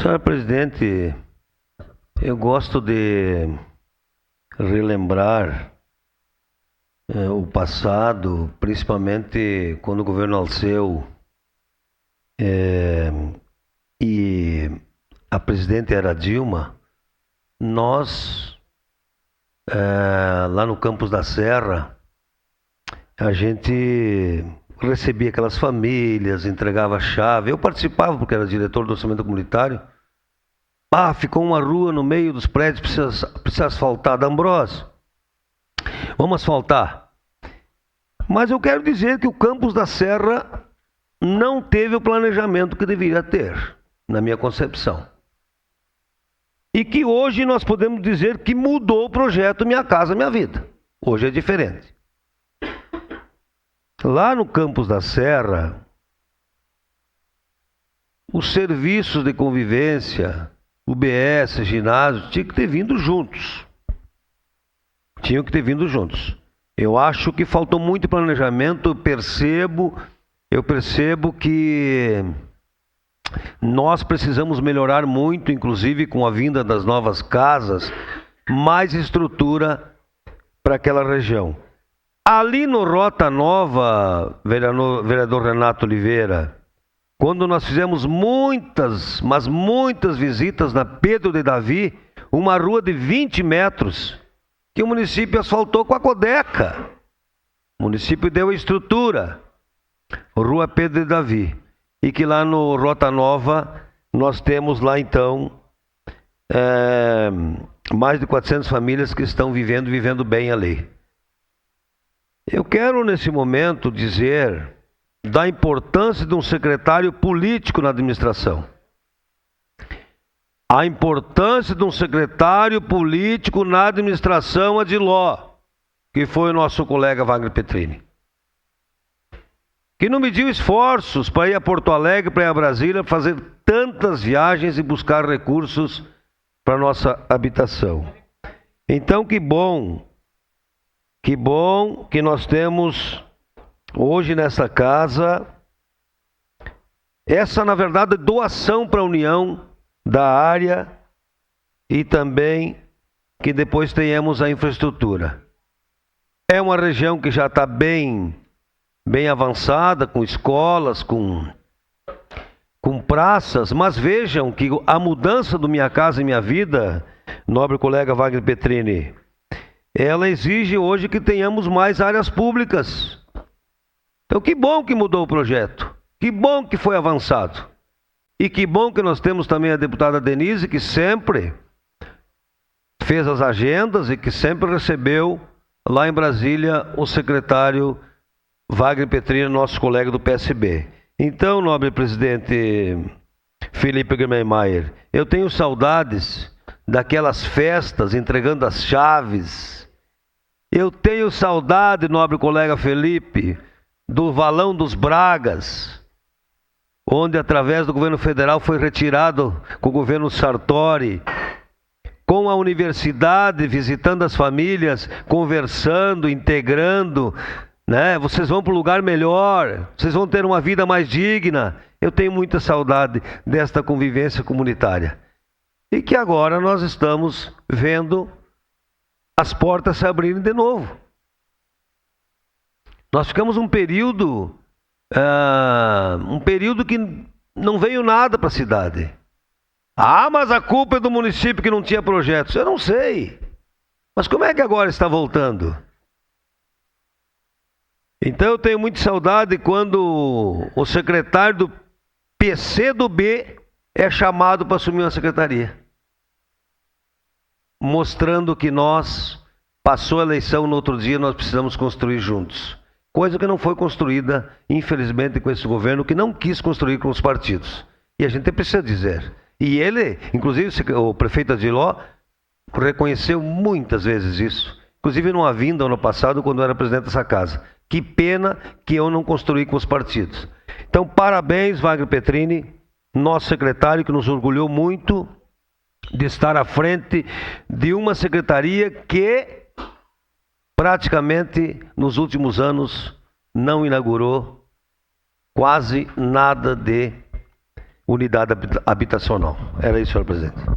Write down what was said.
Senhor presidente, eu gosto de relembrar o passado, principalmente quando o governo Alceu e a presidente era Dilma. Nós, lá no Campos da Serra, a gente recebia aquelas famílias, entregava a chave. Eu participava porque era diretor do orçamento comunitário. Ficou uma rua no meio dos prédios, precisa asfaltar. D'Ambrosio, vamos asfaltar. Mas eu quero dizer que o Campos da Serra não teve o planejamento que deveria ter, na minha concepção. E que hoje nós podemos dizer que mudou o projeto Minha Casa Minha Vida. Hoje é diferente. Lá no Campos da Serra, os serviços de convivência, UBS, ginásio, tinham que ter vindo juntos. Eu acho que faltou muito planejamento. Eu percebo que nós precisamos melhorar muito, inclusive com a vinda das novas casas, mais estrutura para aquela região. Ali no Rota Nova, vereador Renato Oliveira, quando nós fizemos muitas visitas na Pedro de Davi, uma rua de 20 metros, que o município asfaltou com a Codeca. O município deu a estrutura, Rua Pedro de Davi. E que lá no Rota Nova, nós temos lá então mais de 400 famílias que estão vivendo bem ali. Eu quero nesse momento dizer da importância de um secretário político na administração. A importância de um secretário político na administração Adiló, que foi o nosso colega Wagner Petrini, que não mediu esforços para ir a Porto Alegre, para ir a Brasília, fazer tantas viagens e buscar recursos para a nossa habitação. Então, que bom que nós temos hoje nessa casa essa, na verdade, doação para a União da área e também que depois tenhamos a infraestrutura. É uma região que já está bem avançada, com escolas, com praças, mas vejam que a mudança do Minha Casa Minha Vida, nobre colega Wagner Petrini, ela exige hoje que tenhamos mais áreas públicas. Então, que bom que mudou o projeto, que bom que foi avançado. E que bom que nós temos também a deputada Denise, que sempre fez as agendas e que sempre recebeu lá em Brasília o secretário Wagner Petrini, nosso colega do PSB. Então, nobre presidente Felipe Germenmaier, eu tenho saudades daquelas festas entregando as chaves. Eu tenho saudade, nobre colega Felipe, do Valão dos Bragas, onde através do governo federal foi retirado com o governo Sartori, com a universidade, visitando as famílias, conversando, integrando, né? Vocês vão para um lugar melhor, vocês vão ter uma vida mais digna. Eu tenho muita saudade desta convivência comunitária. E que agora nós estamos vendo as portas se abrirem de novo. Nós ficamos um período que não veio nada para a cidade. Mas a culpa é do município que não tinha projetos. Eu não sei. Mas como é que agora está voltando? Então eu tenho muita saudade quando o secretário do PCdoB é chamado para assumir uma secretaria, mostrando que nós, passou a eleição no outro dia, nós precisamos construir juntos. Coisa que não foi construída, infelizmente, com esse governo, que não quis construir com os partidos. E a gente precisa dizer. E ele, inclusive o prefeito Adiló, reconheceu muitas vezes isso. Inclusive numa vinda ano passado, quando eu era presidente dessa casa. Que pena que eu não construí com os partidos. Então, parabéns, Wagner Petrini, nosso secretário, que nos orgulhou muito de estar à frente de uma secretaria que praticamente nos últimos anos não inaugurou quase nada de unidade habitacional. Era isso, senhor presidente.